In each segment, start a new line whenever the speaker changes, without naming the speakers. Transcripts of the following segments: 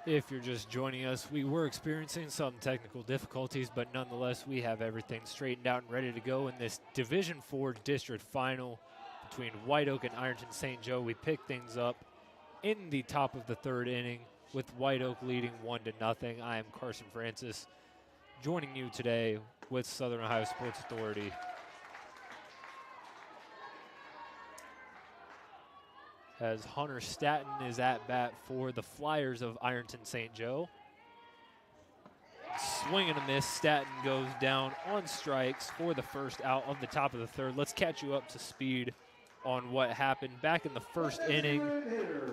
If you're just joining us, we were experiencing some technical difficulties, but nonetheless, we have everything straightened out and ready to go in this Division IV district final between Whiteoak and Ironton St. Joe. We pick things up in the top of the third inning with Whiteoak leading 1-0. I am Carson Francis, joining you today with Southern Ohio Sports Authority. As Hunter Staton is at bat for the Flyers of Ironton St. Joe. Swing and a miss. Staton goes down on strikes for the first out of the top of the third. Let's catch you up to speed on what happened. Back in the first inning,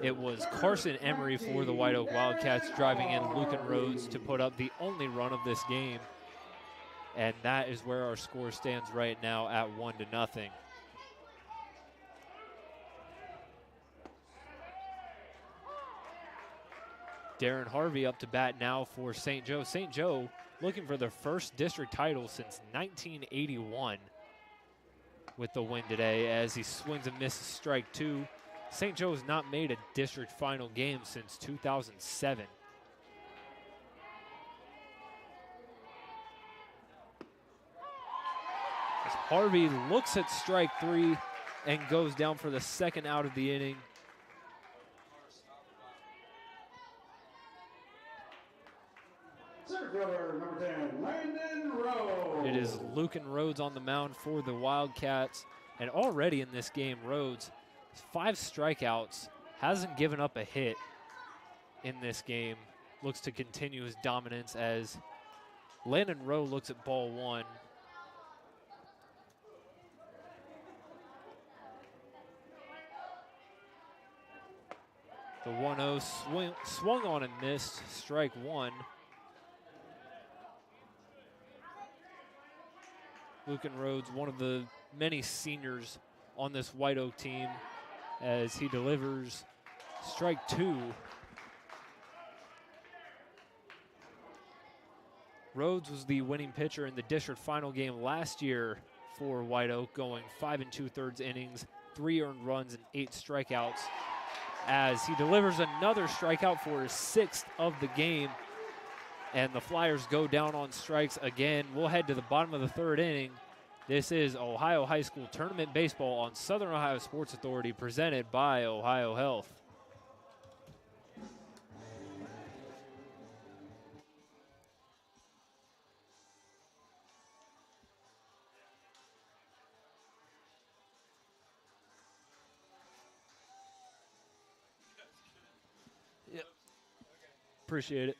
it was Carson Emery for the Whiteoak Wildcats driving in Lucan Rhodes to put up the only run of this game. And that is where our score stands right now at 1-0. Darren Harvey up to bat now for St. Joe. St. Joe looking for their first district title since 1981 with the win today as he swings and misses strike two. St. Joe has not made a district final game since 2007. As Harvey looks at strike three and goes down for the second out of the inning.
Number 10, Landon Rhodes.
It is Lucan Rhodes on the mound for the Wildcats. And already in this game, Rhodes, 5 strikeouts, hasn't given up a hit in this game. Looks to continue his dominance as Landon Rowe looks at ball one. The 1-0 swung on and missed, strike one. Lucan Rhodes, one of the many seniors on this Whiteoak team, as he delivers strike two. Rhodes was the winning pitcher in the district final game last year for Whiteoak, going 5 2/3 innings, 3 earned runs, and 8 strikeouts, as he delivers another strikeout for his 6th of the game. And the Flyers go down on strikes again. We'll head to the bottom of the third inning. This is Ohio High School Tournament Baseball on Southern Ohio Sports Authority, presented by OhioHealth. Yep. Appreciate it.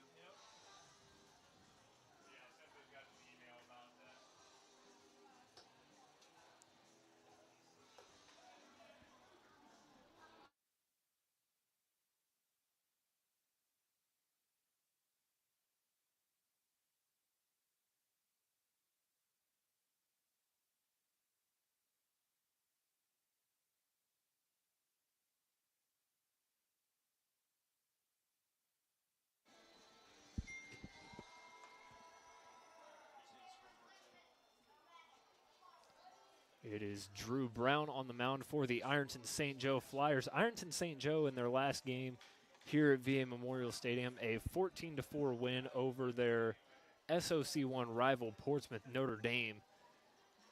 It is Drew Brown on the mound for the Ironton St. Joe Flyers. Ironton St. Joe in their last game here at VA Memorial Stadium, a 14-4 win over their SOC1 rival Portsmouth Notre Dame.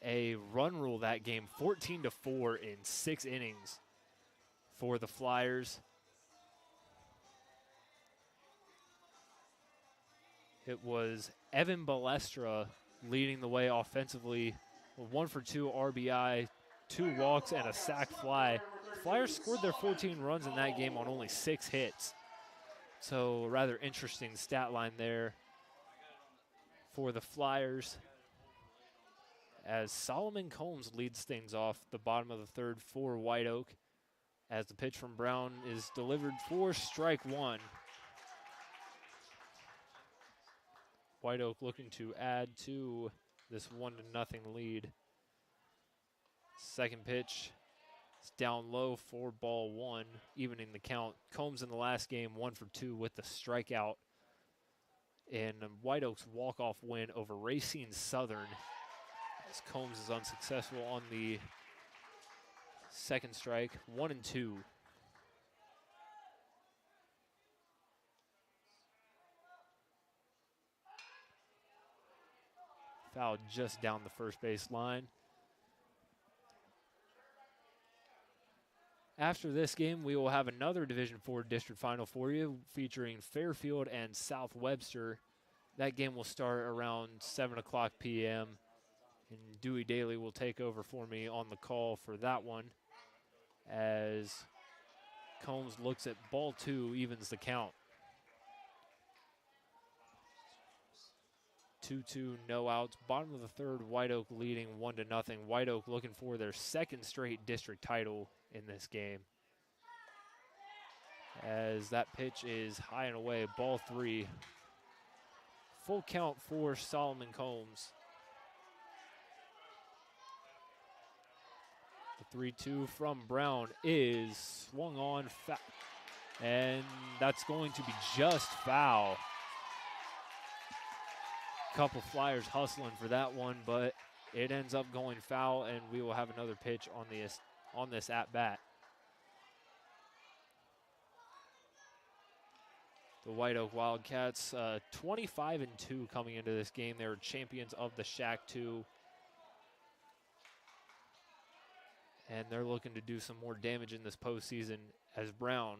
A run rule that game, 14-4 in 6 innings for the Flyers. It was Evan Balestra leading the way offensively. 1 for 2 RBI, 2 walks, and a sac fly. Flyers scored their 14 runs in that game on only 6 hits. So a rather interesting stat line there for the Flyers, as Solomon Combs leads things off the bottom of the third for Whiteoak, as the pitch from Brown is delivered for strike one. Whiteoak looking to add to this 1-0 lead. Second pitch is down low for ball one, evening the count. Combs in the last game 1 for 2 with the strikeout in Whiteoak's walk-off win over Racine Southern, as Combs is unsuccessful on the second strike. 1-2. Fouled just down the first base line. After this game, we will have another Division IV district final for you featuring Fairfield and South Webster. That game will start around 7 o'clock p.m. and Dewey Daly will take over for me on the call for that one as Combs looks at ball 2, evens the count. 2-2, no outs. Bottom of the third, Whiteoak leading 1-0. Whiteoak looking for their second straight district title in this game. As that pitch is high and away, ball 3. Full count for Solomon Combs. The 3-2 from Brown is swung on, and that's going to be just foul. Couple Flyers hustling for that one, but it ends up going foul, and we will have another pitch on this at bat. The Whiteoak Wildcats, 25-2 coming into this game. They were champions of the Shack 2. And they're looking to do some more damage in this postseason as Brown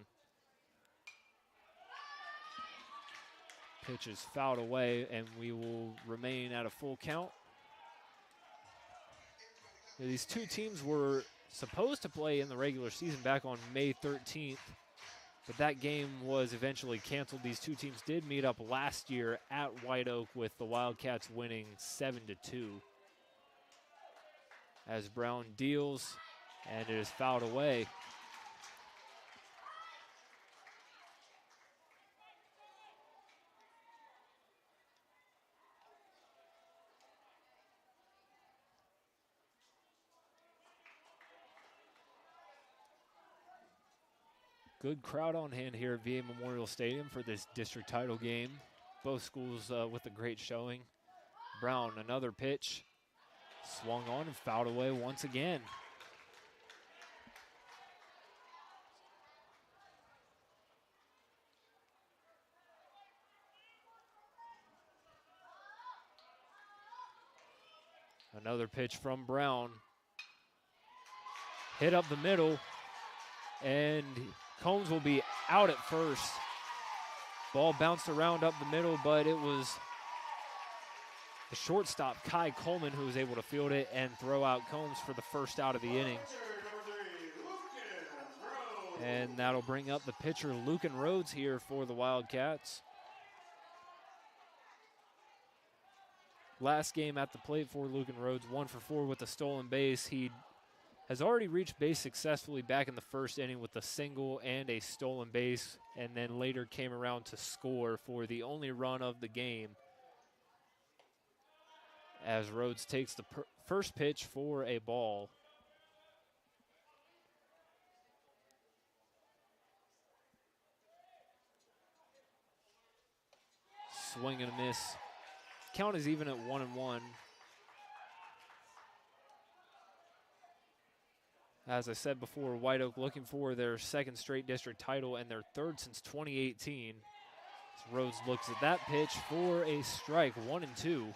pitch is fouled away, and we will remain at a full count. These two teams were supposed to play in the regular season back on May 13th, but that game was eventually canceled. These two teams did meet up last year at Whiteoak with the Wildcats winning 7-2. As Brown deals, and it is fouled away. Good crowd on hand here at VA Memorial Stadium for this district title game. Both schools with a great showing. Brown, another pitch. Swung on and fouled away once again. Another pitch from Brown. Hit up the middle, and Combs will be out at first. Ball bounced around up the middle, but it was the shortstop, Kai Coleman, who was able to field it and throw out Combs for the first out of the inning. And that'll bring up the pitcher, Lucan Rhodes, here for the Wildcats. Last game at the plate for Lucan Rhodes, 1 for 4 with a stolen base. He has already reached base successfully back in the first inning with a single and a stolen base, and then later came around to score for the only run of the game. As Rhodes takes the first pitch for a ball. Swing and a miss. Count is even at 1-1. As I said before, Whiteoak looking for their second straight district title and their third since 2018. As Rhodes looks at that pitch for a strike, 1-2.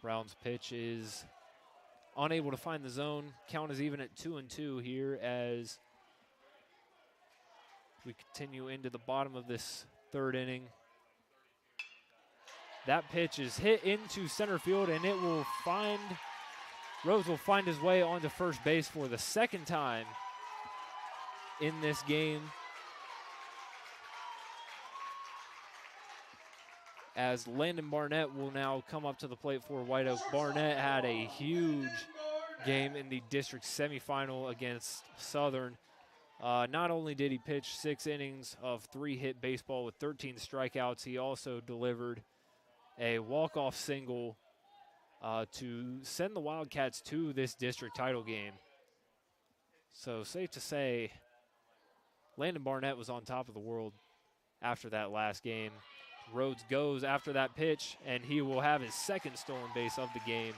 Brown's pitch is unable to find the zone. Count is even at 2-2 here as we continue into the bottom of this third inning. That pitch is hit into center field, and it will find, Rhodes will find his way onto first base for the second time in this game. As Landon Barnett will now come up to the plate for Whiteoak. Barnett had a huge game in the district semifinal against Southern. Not only did he pitch 6 innings of 3-hit baseball with 13 strikeouts, he also delivered a walk-off single to send the Wildcats to this district title game. So safe to say, Landon Barnett was on top of the world after that last game. Rhodes goes after that pitch, and he will have his second stolen base of the game.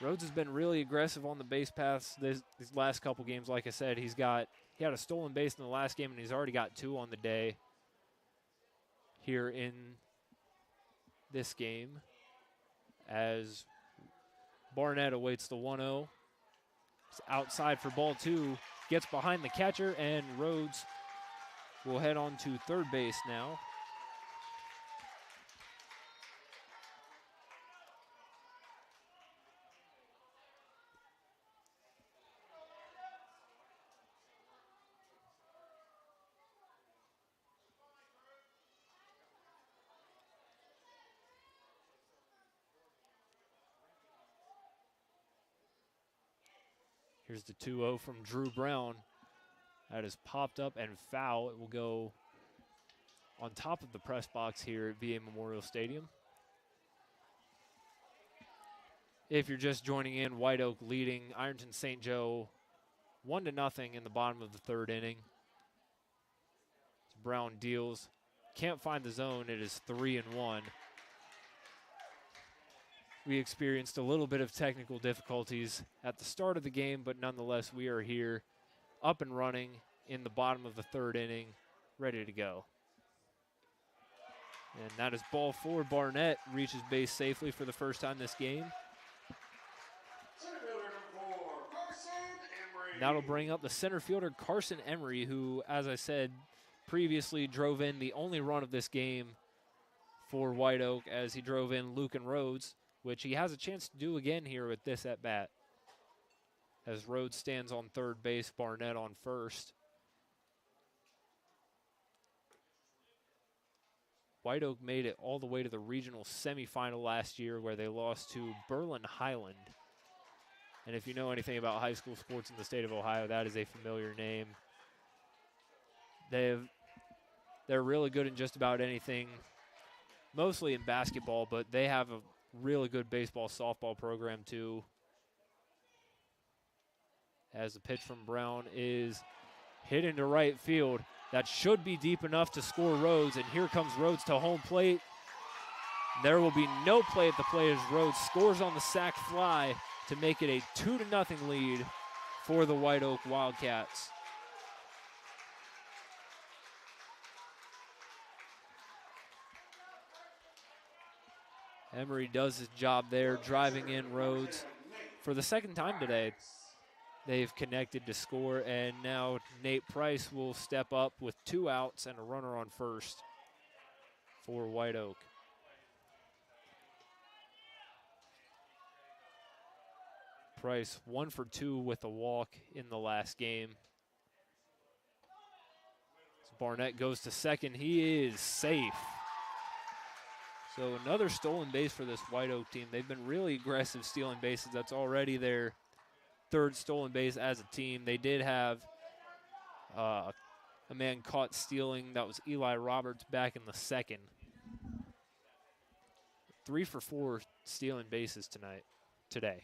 Rhodes has been really aggressive on the base paths these last couple games. Like I said, he had a stolen base in the last game, and he's already got 2 on the day here in this game as Barnett awaits the 1-0. It's outside for ball 2, gets behind the catcher, and Rhodes will head on to third base now. Here's the 2-0 from Drew Brown. That is popped up and foul. It will go on top of the press box here at VA Memorial Stadium. If you're just joining in, Whiteoak leading Ironton St. Joe 1-0 in the bottom of the 3rd inning. Brown deals. Can't find the zone. It is 3-1. We experienced a little bit of technical difficulties at the start of the game, but nonetheless, we are here up and running in the bottom of the 3rd inning, ready to go. And that is ball 4. Barnett reaches base safely for the first time this game. That'll bring up the center fielder, Carson Emery, who, as I said previously, drove in the only run of this game for White Oak as he drove in Lucan Rhodes, which he has a chance to do again here with this at-bat. As Rhodes stands on third base, Barnett on first. White Oak made it all the way to the regional semifinal last year where they lost to Berlin Highland. And if you know anything about high school sports in the state of Ohio, that is a familiar name. They're really good in just about anything, mostly in basketball, but they have a really good baseball, softball program too. As the pitch from Brown is hit into right field. That should be deep enough to score Rhodes, and here comes Rhodes to home plate. There will be no play at the plate as Rhodes scores on the sac fly to make it a 2-0 lead for the White Oak Wildcats. Emery does his job there, driving in Rhodes. For the second time today, they've connected to score, and now Nate Price will step up with 2 outs and a runner on first for White Oak. Price 1 for 2 with a walk in the last game. As Barnett goes to second, he is safe. So another stolen base for this White Oak team. They've been really aggressive stealing bases. That's already their 3rd stolen base as a team. They did have a man caught stealing. That was Eli Roberts back in the 2nd. 3 for 4 stealing bases today.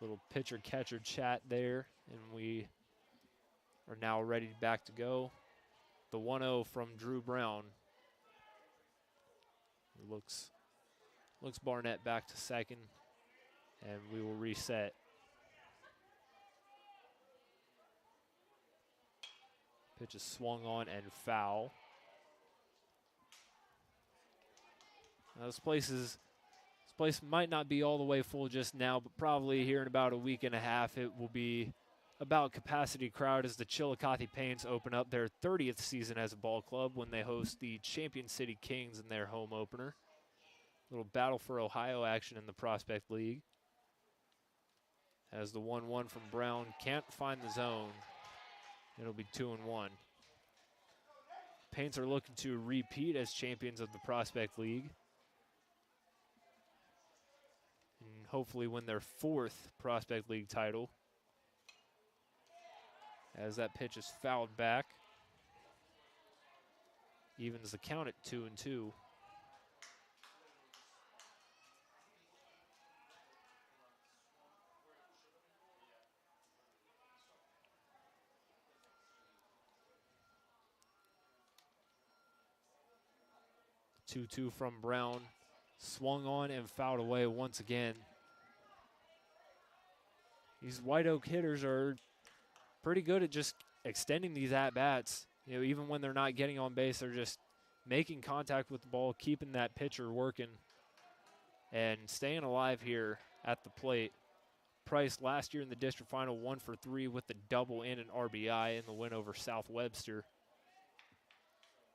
Little pitcher-catcher chat there, and we are now ready back to go. The 1-0 from Drew Brown. Looks Barnett back to second, and we will reset. Pitch is swung on and foul. Now this place might not be all the way full just now, but probably here in about a week and a half it will be about capacity crowd as the Chillicothe Paints open up their 30th season as a ball club when they host the Champion City Kings in their home opener. Little battle for Ohio action in the Prospect League. As the 1-1 from Brown can't find the zone. It'll be 2-1. Paints are looking to repeat as champions of the Prospect League. And hopefully win their 4th Prospect League title. As that pitch is fouled back. Evens the count at 2-2. 2-2 from Brown. Swung on and fouled away once again. These Whiteoak hitters are pretty good at just extending these at-bats. You know, even when they're not getting on base, they're just making contact with the ball, keeping that pitcher working, and staying alive here at the plate. Price last year in the district final 1 for 3 with the double and an RBI in the win over South Webster.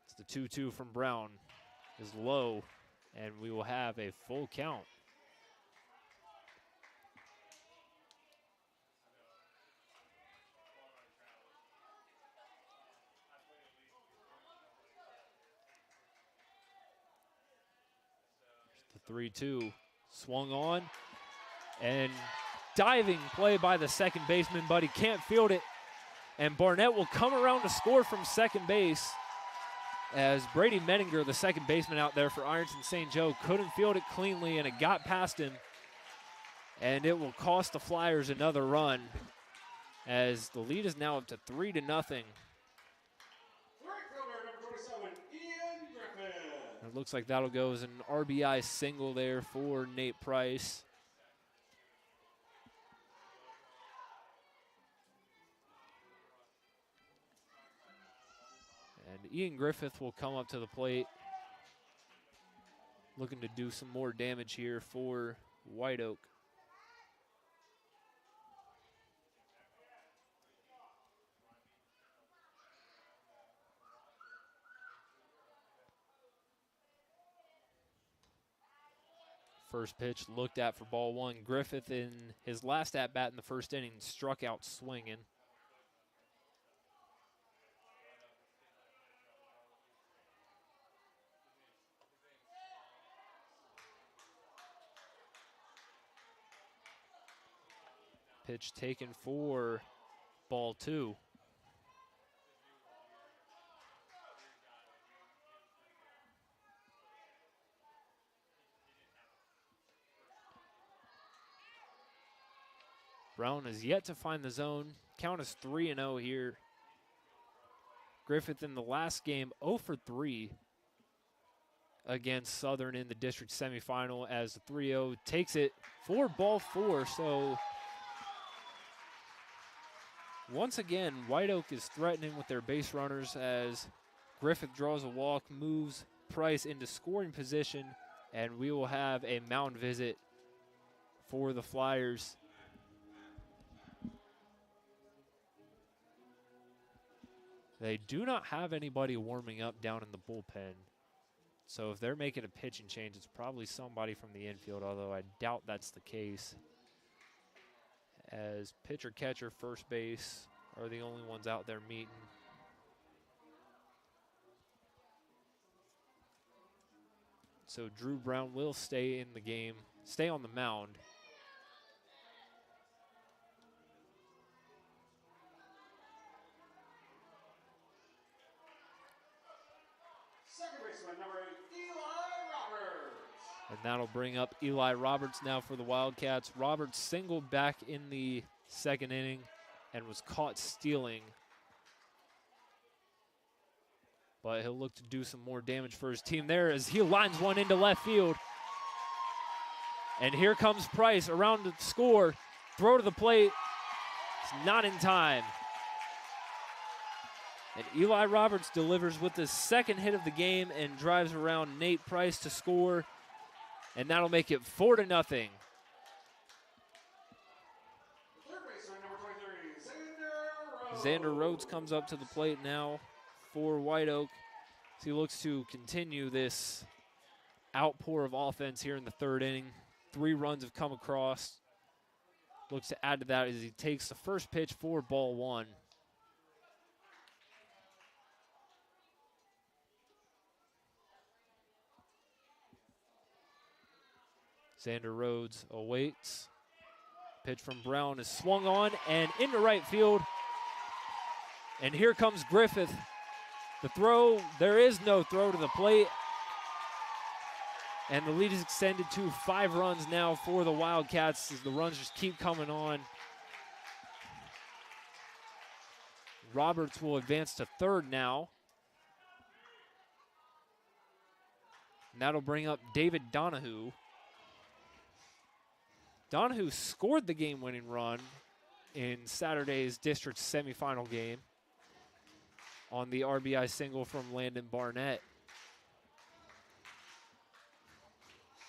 It's the 2-2 from Brown is low, and we will have a full count. The 3-2 swung on, and diving play by the second baseman, but he can't field it. And Barnett will come around to score from second base as Brady Menninger, the second baseman out there for Ironton St. Joe, couldn't field it cleanly, and it got past him. And it will cost the Flyers another run as the lead is now up to 3-0. It looks like that'll go as an RBI single there for Nate Price. And Ian Griffith will come up to the plate, looking to do some more damage here for Whiteoak. First pitch looked at for ball one. Griffith, in his last at-bat in the first inning, struck out swinging. Pitch taken for ball two. Brown is yet to find the zone. Count is 3-0 here. Griffith in the last game 0 for 3 against Southern in the district semifinal as the 3-0 takes it for ball four. So once again, Whiteoak is threatening with their base runners as Griffith draws a walk, moves Price into scoring position, and we will have a mound visit for the Flyers. They do not have anybody warming up down in the bullpen. So if they're making a pitching change, it's probably somebody from the infield, although I doubt that's the case, as pitcher, catcher, first base are the only ones out there meeting. So Drew Brown will stay in the game, stay on the mound.
Second baseman, number 8, Eli Roberts.
And that'll bring up Eli Roberts now for the Wildcats. Roberts singled back in the second inning and was caught stealing. But he'll look to do some more damage for his team there as he lines one into left field. And here comes Price around to score. Throw to the plate. It's not in time. And Eli Roberts delivers with the second hit of the game and drives around Nate Price to score. And that'll make it 4-0.
Third baseman, number 23,
Xander Rhodes comes up to the plate now for Whiteoak. So he looks to continue this outpour of offense here in the third inning. 3 runs have come across. Looks to add to that as he takes the first pitch for ball one. Xander Rhodes awaits. Pitch from Brown is swung on and into right field. And here comes Griffith. The throw, there is no throw to the plate. And the lead is extended to 5 runs now for the Wildcats as the runs just keep coming on. Roberts will advance to third now. And that'll bring up David Donahue. Donahue scored the game-winning run in Saturday's district semifinal game on the RBI single from Landon Barnett.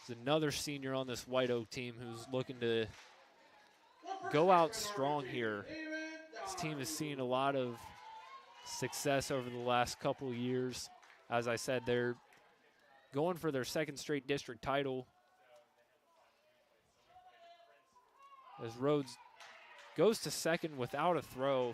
There's another senior on this White Oak team who's looking to go out strong here. This team has seen a lot of success over the last couple of years. As I said, they're going for their second straight district title. As Rhodes goes to second without a throw.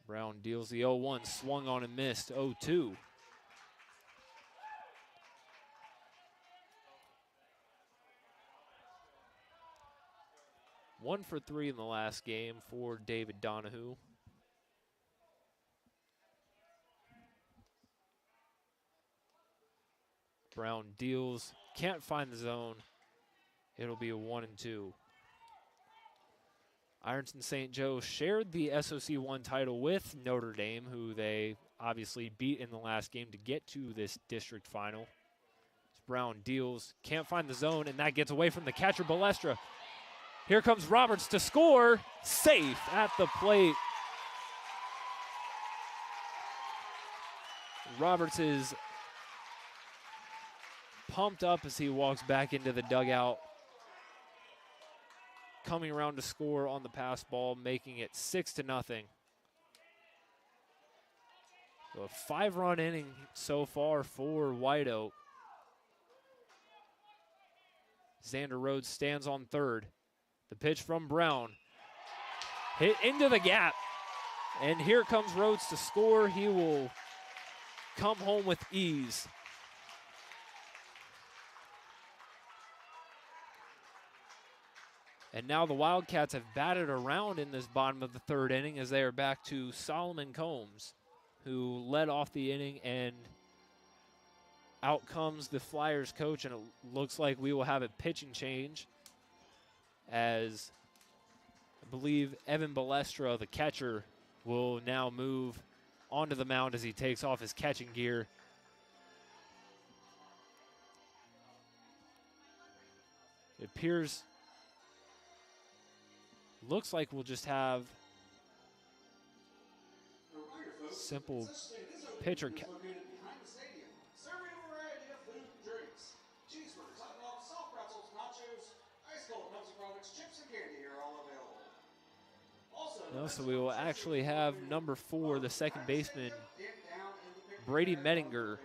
Brown deals the 0-1, swung on and missed, 0-2. One for three in the last game for David Donahue. Brown deals, can't find the zone. It'll be a 1-2. Ironton St. Joe shared the SOC 1 title with Notre Dame, who they obviously beat in the last game to get to this district final. As Brown deals, can't find the zone, and that gets away from the catcher, Balestra. Here comes Roberts to score, safe at the plate. Roberts is pumped up as he walks back into the dugout. Coming around to score on the pass ball, making it 6-0. So a 5-run inning so far for White Oak. Xander Rhodes stands on third. The pitch from Brown. Hit into the gap. And here comes Rhodes to score. He will come home with ease. And now the Wildcats have batted around in this bottom of the third inning as they are back to Solomon Combs, who led off the inning, and out comes the Flyers coach, and it looks like we will have a pitching change as I believe Evan Balestra, the catcher, will now move onto the mound as he takes off his catching gear. It appears, looks like we'll just have simple pitcher.
Serving a variety of food and drinks. Cheeseburgers, hot dogs, soft pretzels, nachos, ice cold Pepsi products, chips, and candy are all available. Also,
No, so we will actually have number 4, the second baseman, Brady Mettinger,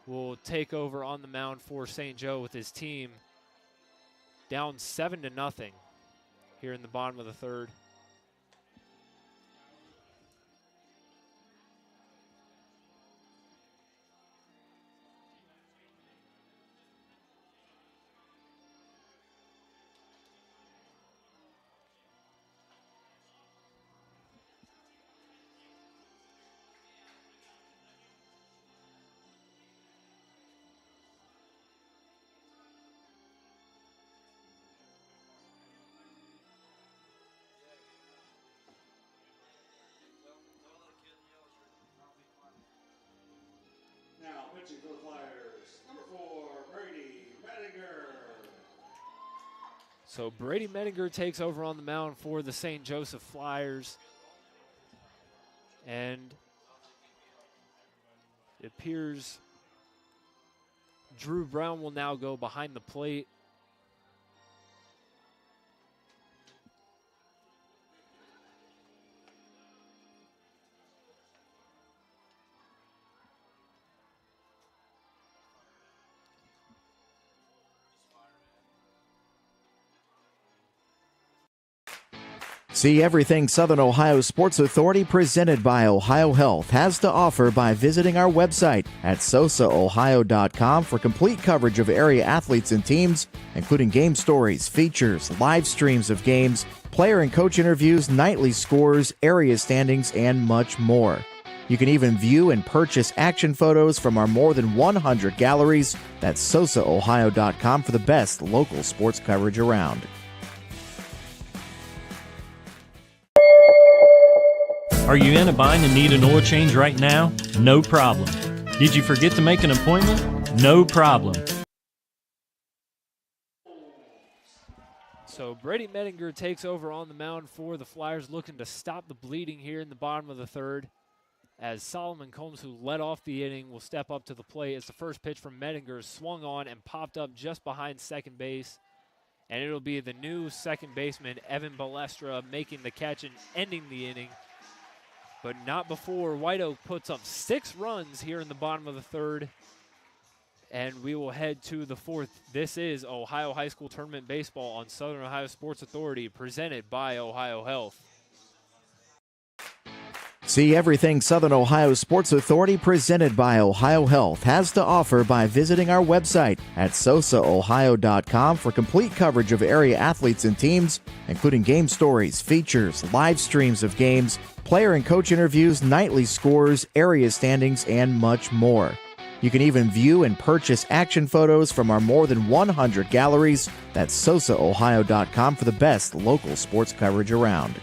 will take over on the mound for St. Joe with his team down 7-0 here in the bottom of the third.
now pitching for the Flyers, number 4, Brady Mettinger.
So Brady Mettinger takes over on the mound for the St. Joseph Flyers. And it appears Drew Brown will now go behind the plate.
See everything Southern Ohio Sports Authority presented by OhioHealth has to offer by visiting our website at SOSAOhio.com for complete coverage of area athletes and teams, including game stories, features, live streams of games, player and coach interviews, nightly scores, area standings, and much more. You can even view and purchase action photos from our more than 100 galleries. That's SOSAOhio.com for the best local sports coverage around.
Are you in a bind and need an oil change right now? No problem. Did you forget to make an appointment? No problem.
So Brady Medinger takes over on the mound for the Flyers, looking to stop the bleeding here in the bottom of the third, as Solomon Combs, who led off the inning, will step up to the plate as the first pitch from Medinger swung on and popped up just behind second base. And it'll be the new second baseman, Evan Balestra, making the catch and ending the inning. But not before Whiteoak puts up 6 runs here in the bottom of the third. And we will head to the fourth. This is Ohio High School Tournament Baseball on Southern Ohio Sports Authority, presented by OhioHealth.
See everything Southern Ohio Sports Authority presented by OhioHealth has to offer by visiting our website at SOSAOhio.com for complete coverage of area athletes and teams, including game stories, features, live streams of games, player and coach interviews, nightly scores, area standings, and much more. You can even view and purchase action photos from our more than 100 galleries. That's SOSAOhio.com for the best local sports coverage around.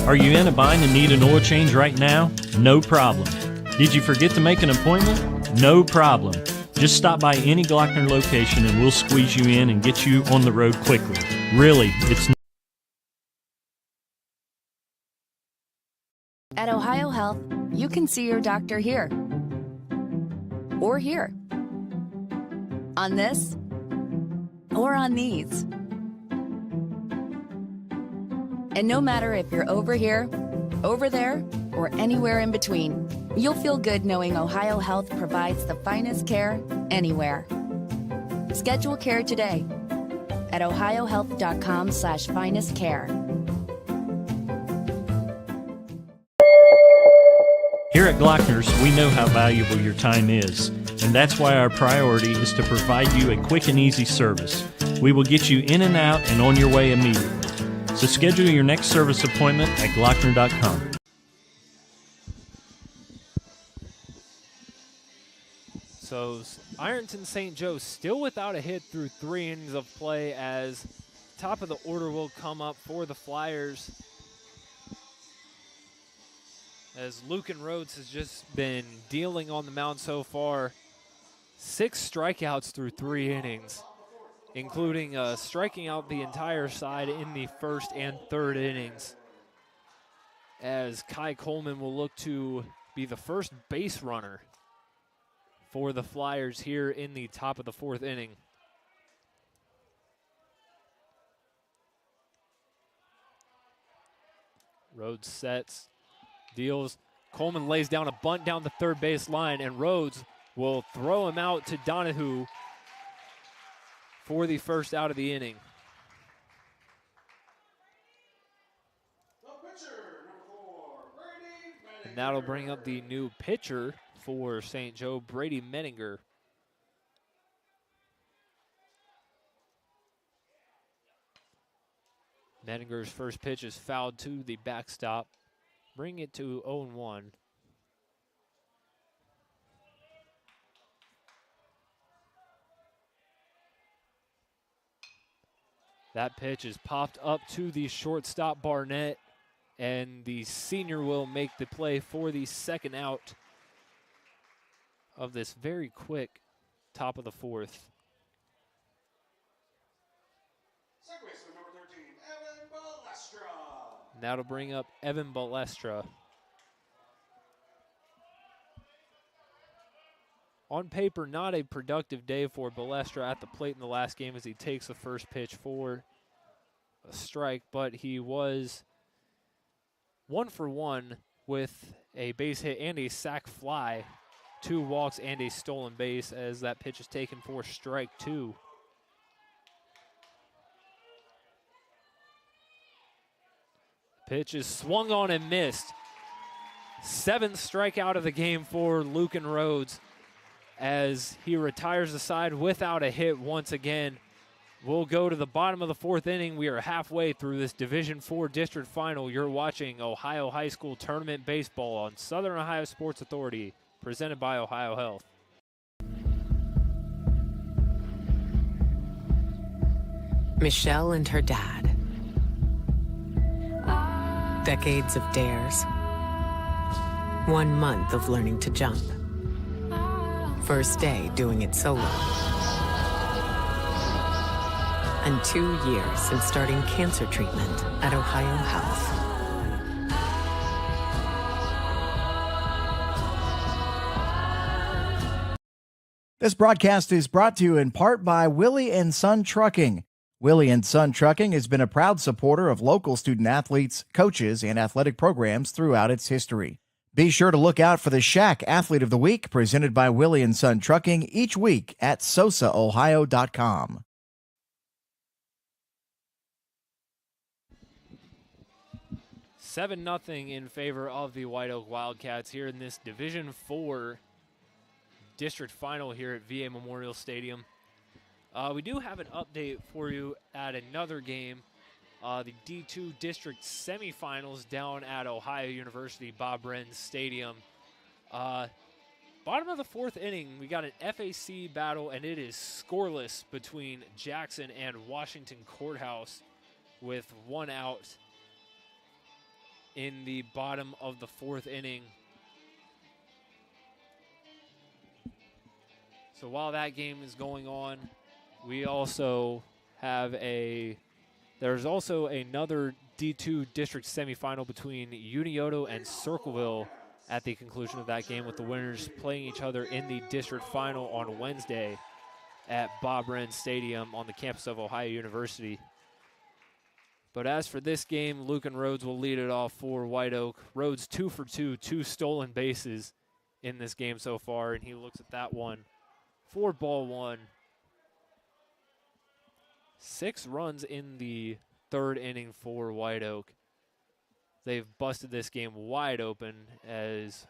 Are you in a bind and need an oil change right now? No problem. Did you forget to make an appointment? No problem. Just stop by any Glockner location and we'll squeeze you in and get you on the road quickly. Really, it's
At OhioHealth, you can see your doctor here or here, on this or on these. And no matter if you're over here, over there, or anywhere in between, you'll feel good knowing OhioHealth provides the finest care anywhere. Schedule care today at ohiohealth.com/finestcare.
Here at Glockner's, we know how valuable your time is, and that's why our priority is to provide you a quick and easy service. We will get you in and out and on your way immediately. So schedule your next service appointment at Glockner.com.
So Ironton St. Joe still without a hit through 3 innings of play, as top of the order will come up for the Flyers, as Lucan Rhodes has just been dealing on the mound so far. 6 strikeouts through 3 innings, including striking out the entire side in the first and third innings, as Kai Coleman will look to be the first base runner for the Flyers here in the top of the 4th inning. Rhodes sets, deals. Coleman lays down a bunt down the third base line, and Rhodes will throw him out to Donahue for the first out of the inning. And that'll bring up the new pitcher for St. Joe, Brady Medinger. Medinger's first pitch is fouled to the backstop, bring it to 0-1. That pitch is popped up to the shortstop Barnett, and the senior will make the play for the second out of this very quick top of the 4th.
Second baseman number 13, Evan Balestra.
And that'll bring up Evan Balestra. On paper, not a productive day for Balestra at the plate in the last game as he takes the first pitch for a strike, but he was 1 for 1 with a base hit and a sac fly, 2 walks and a stolen base, as that pitch is taken for strike 2. Pitch is swung on and missed. 7th strikeout of the game for Lucan Rhodes, as he retires the side without a hit once again. We'll go to the bottom of the fourth inning. We are halfway through this Division IV district final. You're watching Ohio High School Tournament Baseball on Southern Ohio Sports Authority, presented by OhioHealth.
Michelle and her dad. Decades of dares. 1 month of learning to jump. First day doing it solo. And 2 years since starting cancer treatment at OhioHealth.
This broadcast is brought to you in part by Willie and Son Trucking. Willie and Son Trucking has been a proud supporter of local student athletes, coaches, and athletic programs throughout its history. Be sure to look out for the Shack Athlete of the Week presented by Willie and Son Trucking each week at SOSAOhio.com.
Seven 0 in favor of the White Oak Wildcats here in this Division IV district final here at VA Memorial Stadium. We do have an update for you at another game, the D2 district semifinals down at Ohio University Bob Wren Stadium. Bottom of the fourth inning, we got an FAC battle, and it is scoreless between Jackson and Washington Courthouse with 1 out in the bottom of the fourth inning. So while that game is going on, we also have there's also another D2 district semifinal between Unioto and Circleville at the conclusion of that game, with the winners playing each other in the district final on Wednesday at Bob Wren Stadium on the campus of Ohio University. But as for this game, Lucan Rhodes will lead it off for White Oak. Rhodes 2 for 2, 2 stolen bases in this game so far, and he looks at that one for ball 1. 6 runs in the third inning for White Oak. They've busted this game wide open as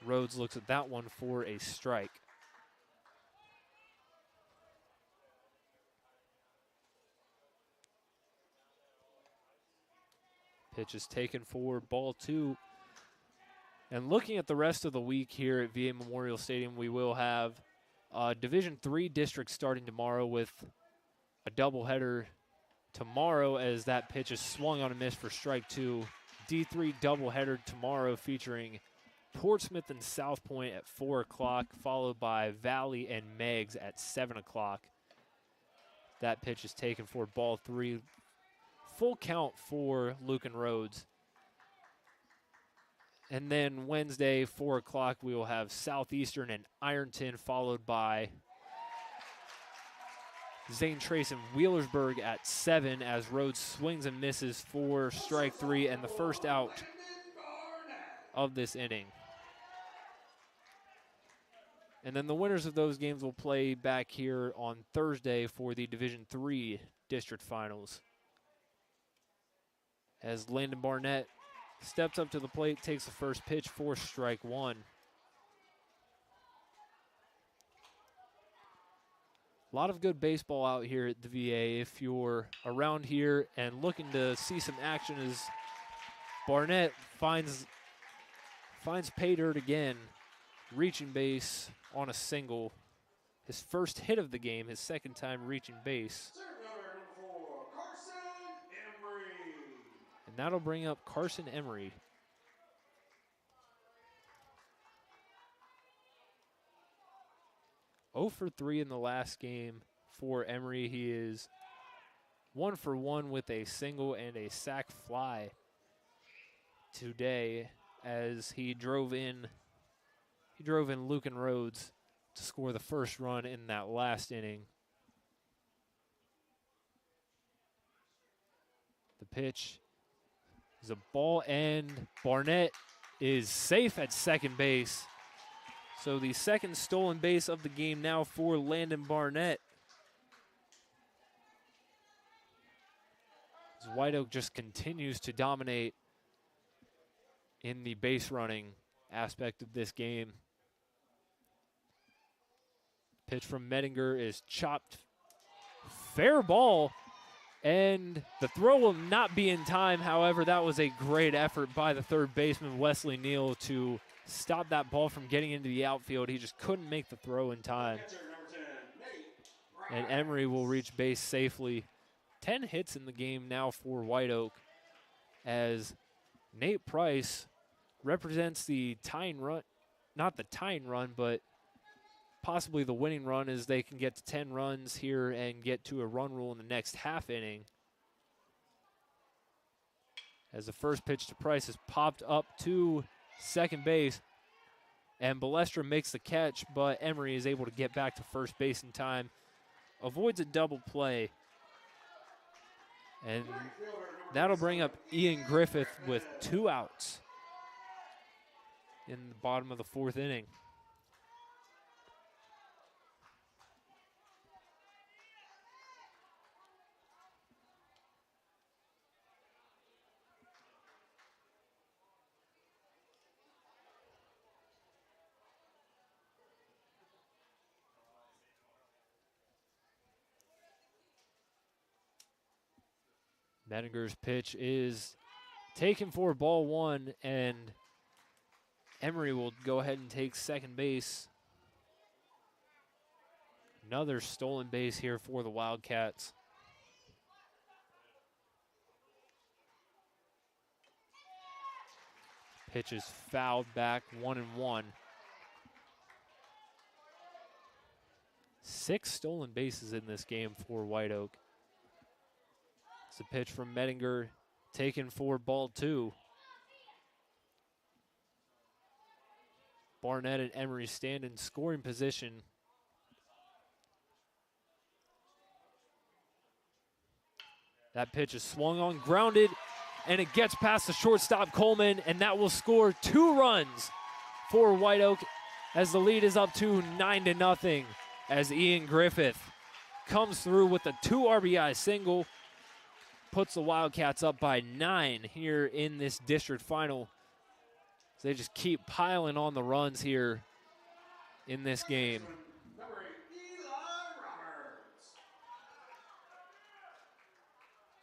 Rhodes looks at that one for a strike. Pitch is taken for ball 2. And looking at the rest of the week here at VA Memorial Stadium, we will have Division III district starting tomorrow with a doubleheader tomorrow as that pitch is swung on a miss for strike 2. D3 doubleheader tomorrow featuring Portsmouth and South Point at 4 o'clock, followed by Valley and Meigs at 7 o'clock. That pitch is taken for ball 3. Full count for Lucan Rhodes. And then Wednesday, 4 o'clock, we will have Southeastern and Ironton, followed by Zane Trace and Wheelersburg at 7 as Rhodes swings and misses for strike 3 and the first out of this inning. And then the winners of those games will play back here on Thursday for the Division III district finals. As Landon Barnett steps up to the plate, takes the first pitch for strike 1. A lot of good baseball out here at the VA. If you're around here and looking to see some action, as Barnett finds pay dirt again, reaching base on a single. His first hit of the game, his second time reaching base. And that'll bring up Carson Emery. Oh for 3 in the last game for Emery. He is 1 for 1 with a single and a sac fly today as he drove in Lucan Rhodes to score the first run in that last inning. The pitch is a ball, and Barnett is safe at second base. So the second stolen base of the game now for Landon Barnett. As White Oak just continues to dominate in the base running aspect of this game. Pitch from Mettinger is chopped fair ball, and the throw will not be in time. However, that was a great effort by the third baseman, Wesley Neal, to stop that ball from getting into the outfield. He just couldn't make the throw in time. And Emery will reach base safely. 10 hits in the game now for White Oak, as Nate Price represents the tying run, not the tying run, but possibly the winning run, as they can get to 10 runs here and get to a run rule in the next half inning. As the first pitch to Price is popped up to second base, and Balestra makes the catch, but Emery is able to get back to first base in time, avoids a double play, and that'll bring up Ian Griffith with 2 outs in the bottom of the 4th inning. Mettinger's pitch is taken for ball 1, and Emery will go ahead and take second base. Another stolen base here for the Wildcats. Pitch is fouled back, 1-1. 6 stolen bases in this game for White Oak. It's a pitch from Mettinger, taken for ball 2. Barnett and Emery stand in scoring position. That pitch is swung on, grounded, and it gets past the shortstop Coleman, and that will score 2 runs for White Oak, as the lead is up to 9-0, as Ian Griffith comes through with a 2 RBI single, puts the Wildcats up by 9 here in this district final. So they just keep piling on the runs here in this game.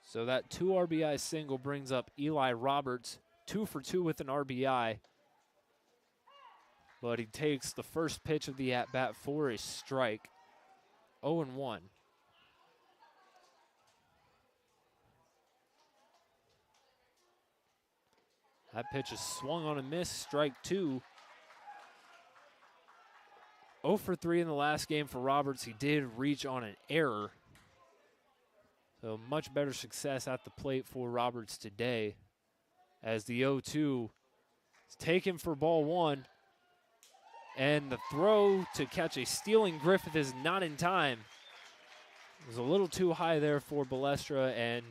So that 2 RBI single brings up Eli Roberts, 2 for 2 with an RBI. But he takes the first pitch of the at-bat for a strike. 0-1. That pitch is swung on a miss, strike 2. 0 for 3 in the last game for Roberts. He did reach on an error. So much better success at the plate for Roberts today, as the 0-2 is taken for ball 1. And the throw to catch a stealing Griffith is not in time. It was a little too high there for Balestra, and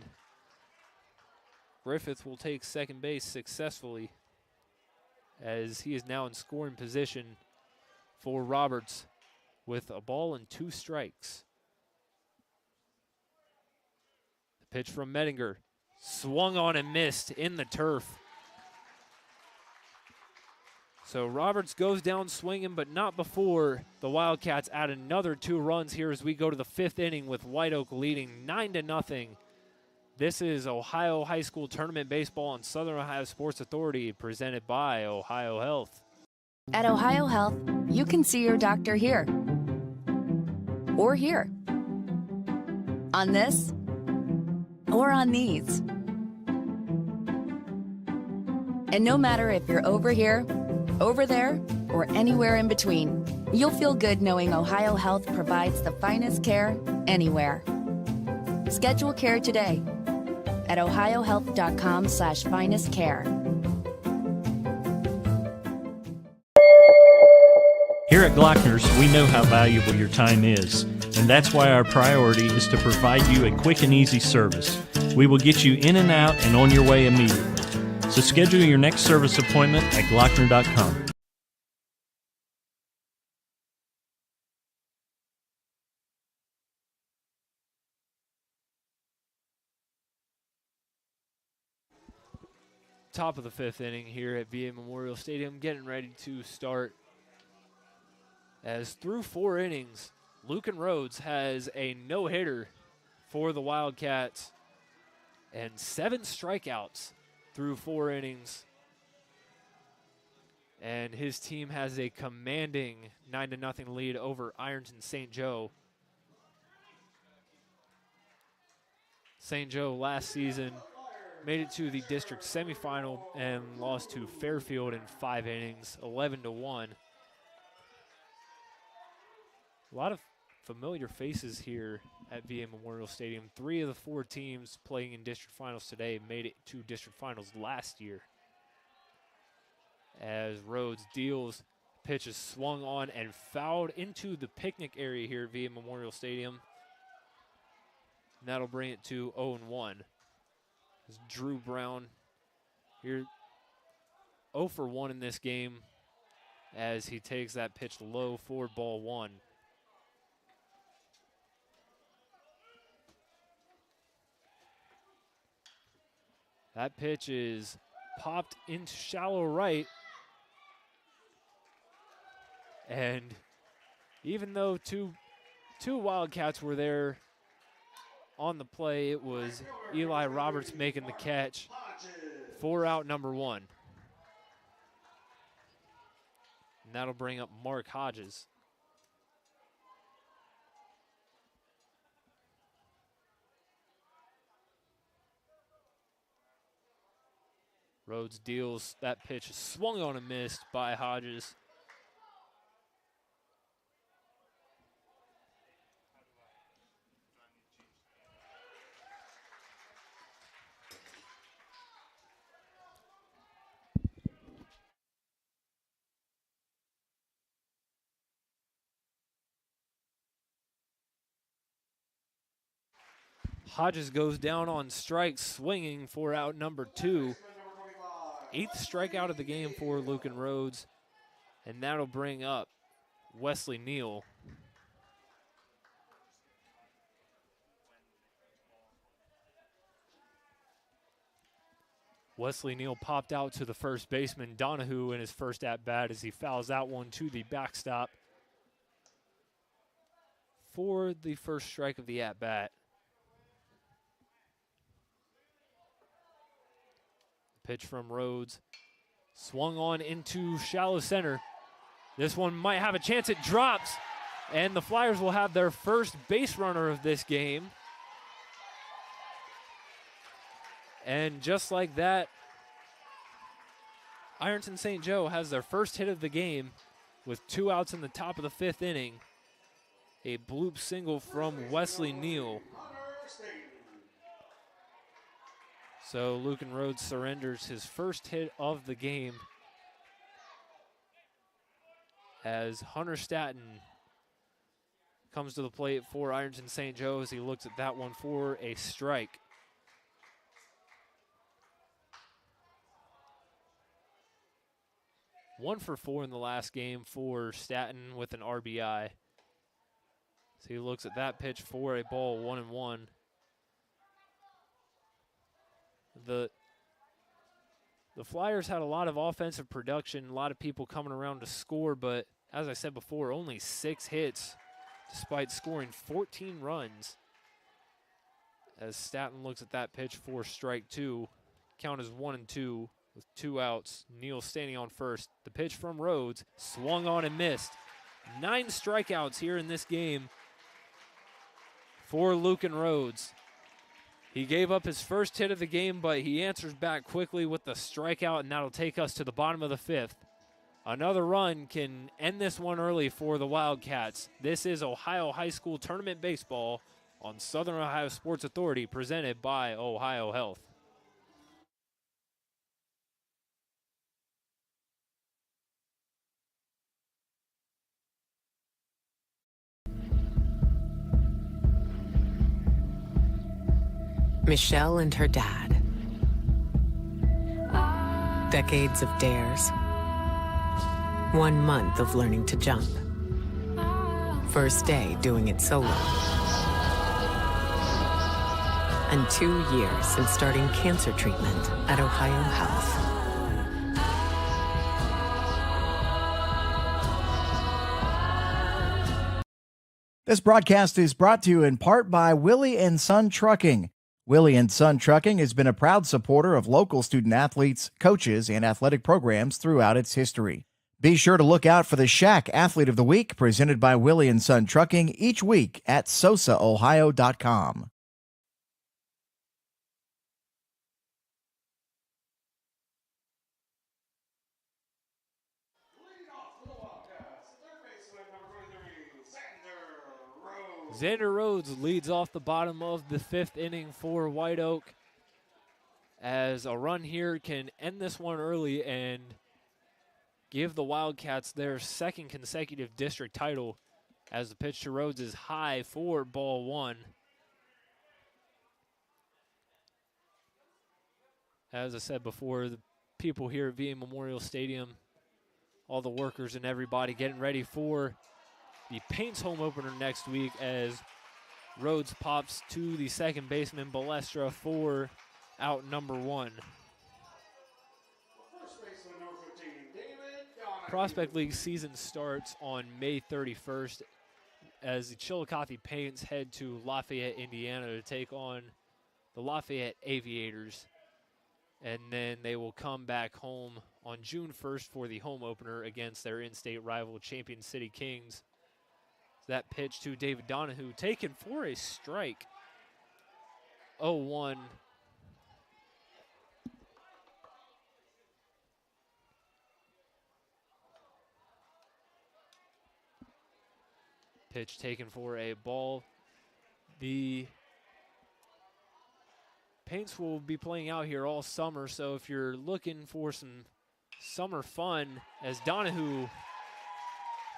Griffith will take second base successfully, as he is now in scoring position for Roberts with a ball and 2 strikes. The pitch from Mettinger, swung on and missed in the turf. So Roberts goes down swinging, but not before the Wildcats add another 2 runs here as we go to the 5th inning, with White Oak leading 9-0. This is Ohio High School Tournament Baseball on Southern Ohio Sports Authority, presented by OhioHealth.
At OhioHealth, you can see your doctor here or here, on this or on these. And no matter if you're over here, over there, or anywhere in between, you'll feel good knowing OhioHealth provides the finest care anywhere. Schedule care today at ohiohealth.com/finestcare.
Here at Glockner's, we know how valuable your time is, and that's why our priority is to provide you a quick and easy service. We will get you in and out and on your way immediately. So schedule your next service appointment at Glockner.com.
Top of the 5th inning here at VA Memorial Stadium, getting ready to start. As through 4 innings, Lucan Rhodes has a no-hitter for the Wildcats and 7 strikeouts through 4 innings. And his team has a commanding 9-0 lead over Ironton St. Joe. St. Joe last season made it to the district semifinal and lost to Fairfield in 5 innings, 11-1. A lot of familiar faces here at VA Memorial Stadium. 3 of the 4 teams playing in district finals today made it to district finals last year. As Rhodes deals, pitch is swung on and fouled into the picnic area here at VA Memorial Stadium. And that'll bring it to 0-1. As Drew Brown here 0 for 1 in this game as he takes that pitch low for ball 1. That pitch is popped into shallow right. And even though two Wildcats were there on the play, it was Eli Roberts making the catch for out number 1. And that'll bring up Mark Hodges. Rhodes deals, that pitch is swung on and missed by Hodges. Hodges goes down on strikes, swinging for out number 2. 8th strikeout of the game for Lucan Rhodes, and that'll bring up Wesley Neal. Wesley Neal popped out to the first baseman, Donahue, in his first at-bat as he fouls that one to the backstop for the first strike of the at-bat. Pitch from Rhodes, swung on into shallow center. This one might have a chance, it drops, and the Flyers will have their first base runner of this game. And just like that, Ironton St. Joe has their first hit of the game with 2 outs in the top of the 5th inning. A bloop single from Wesley Neal. So Lucan Rhodes surrenders his first hit of the game as Hunter Staton comes to the plate for Ironton St. Joe as he looks at that one for a strike. One for 4 in the last game for Staton with an RBI. So he looks at that pitch for a ball, 1-1. The Flyers had a lot of offensive production, a lot of people coming around to score, but as I said before, only 6 hits despite scoring 14 runs. As Staton looks at that pitch for strike 2, count is 1-2 with 2 outs. Neal standing on first. The pitch from Rhodes, swung on and missed. 9 strikeouts here in this game for Lucan Rhodes. He gave up his first hit of the game, but he answers back quickly with the strikeout, and that'll take us to the bottom of the 5th. Another run can end this one early for the Wildcats. This is Ohio High School Tournament Baseball on Southern Ohio Sports Authority, presented by OhioHealth.
Michelle and her dad. Decades of dares. 1 month of learning to jump. First day doing it solo. And 2 years since starting cancer treatment at OhioHealth.
This broadcast is brought to you in part by Willie and Son Trucking. Willie and Son Trucking has been a proud supporter of local student athletes, coaches, and athletic programs throughout its history. Be sure to look out for the Shack Athlete of the Week presented by Willie and Son Trucking each week at SOSAOhio.com.
Leading off for the Wildcats, third baseman number 23, Xander Rhodes.
Xander Rhodes leads off the bottom of the fifth inning for White Oak, as a run here can end this one early and give the Wildcats their second consecutive district title, as the pitch to Rhodes is high for ball one. As I said before, the people here at VA Memorial Stadium, all the workers and everybody getting ready for the Paints home opener next week, as Rhodes pops to the second baseman Balestra for out number one.
First baseman number 15, David Donahue.
Prospect League season starts on May 31st as the Chillicothe Paints head to Lafayette, Indiana to take on the Lafayette Aviators. And then they will come back home on June 1st for the home opener against their in-state rival Champion City Kings. That pitch to David Donahue taken for a strike. 0-1. Pitch taken for a ball. The Paints will be playing out here all summer, so if you're looking for some summer fun, as Donahue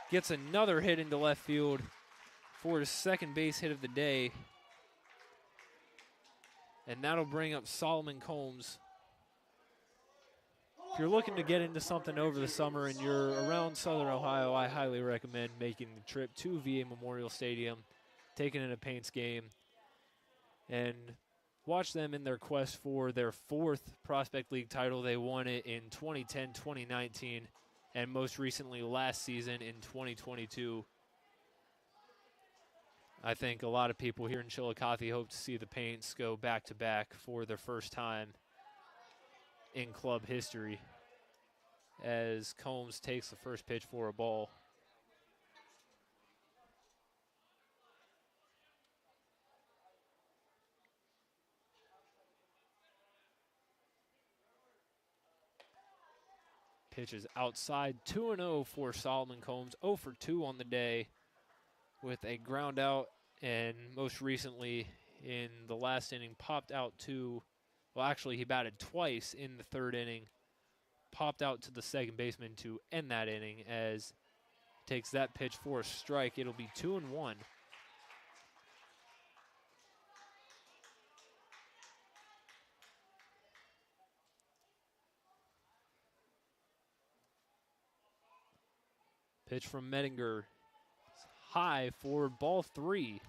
gets another hit into left field for his second base hit of the day, and that'll bring up Solomon Combs. If you're looking to get into something over the summer and you're around Southern Ohio, I highly recommend making the trip to VA Memorial Stadium, taking in a Paints game, and watch them in their quest for their fourth Prospect League title. They won it in 2010, 2019, and most recently last season in 2022. I think a lot of people here in Chillicothe hope to see the Paints go back-to-back for their first time in club history, as Combs takes the first pitch for a ball. Pitch is outside, 2-0 for Solomon Combs, 0 for 2 on the day with a ground out, and most recently in the last inning popped out to, well actually he batted twice in the third inning, popped out to the second baseman to end that inning, as takes that pitch for a strike. It'll be 2-1. Pitch from Mettinger, high for ball three.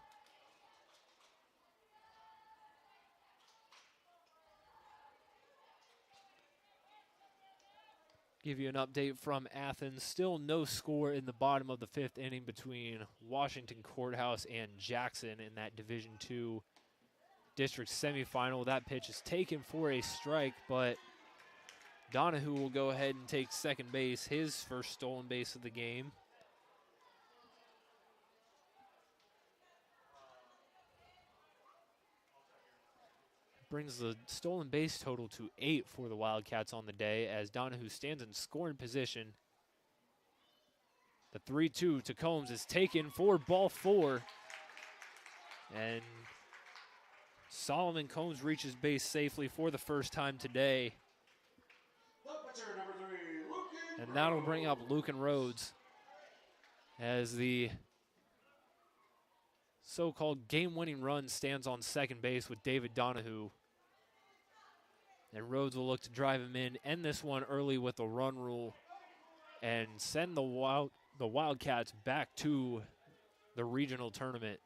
Give you an update from Athens. Still no score in the bottom of the fifth inning between Washington Courthouse and Jackson in that Division II district semifinal. That pitch is taken for a strike, but Donahue will go ahead and take second base, his first stolen base of the game. Brings the stolen base total to 8 for the Wildcats on the day, as Donahue stands in scoring position. The 3-2 to Combs is taken for ball 4. And Solomon Combs reaches base safely for the first time today.
Number 3, Lucan
And that'll bring up Lucan Rhodes as the so-called game-winning run stands on second base with David Donahue. And Rhodes will look to drive him in, end this one early with a run rule, and send the Wildcats back to the regional tournament.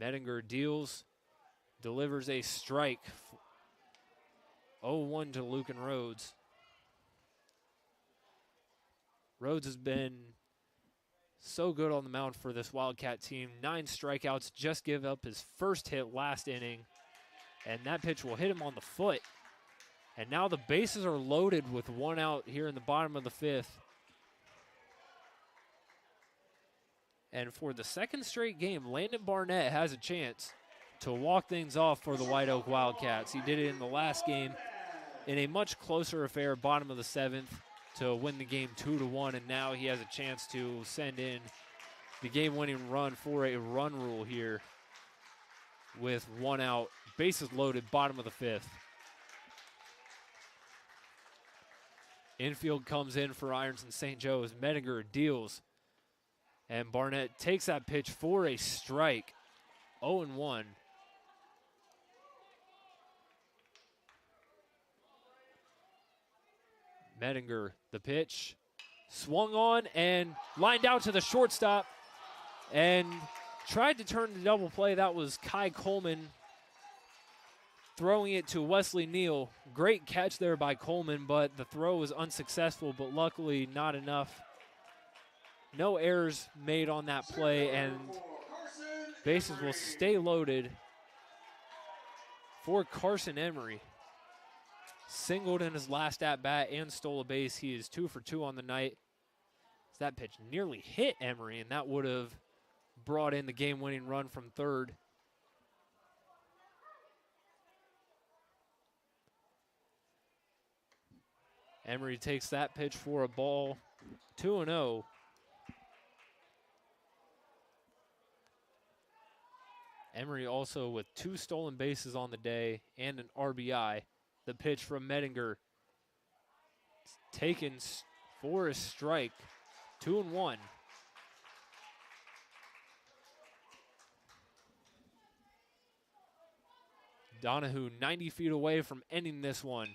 Mettinger deals, delivers a strike. 0-1 to Lucan Rhodes. Rhodes has been so good on the mound for this Wildcat team. 9 strikeouts, just give up his first hit last inning. And that pitch will hit him on the foot. And now the bases are loaded with 1 out here in the bottom of the 5th. And for the second straight game, Landon Barnett has a chance to walk things off for the White Oak Wildcats. He did it in the last game in a much closer affair, bottom of the 7th, to win the game 2-1, and now he has a chance to send in the game-winning run for a run rule here with 1 out, bases loaded, bottom of the 5th. Infield comes in for Ironton St. Joe as Medinger deals, and Barnett takes that pitch for a strike, 0-1. Medinger, the pitch, swung on and lined out to the shortstop and tried to turn the double play. That was Kai Coleman throwing it to Wesley Neal. Great catch there by Coleman, but the throw was unsuccessful, but luckily not enough. No errors made on that play, and bases will stay loaded for Carson Emery. Singled in his last at-bat and stole a base. He is 2 for 2 on the night. That pitch nearly hit Emery, and that would have brought in the game-winning run from third. Emery takes that pitch for a ball, 2-0. Emery also with 2 stolen bases on the day and an RBI. The pitch from Medinger, taken for a strike, 2-1. Donahue 90 feet away from ending this one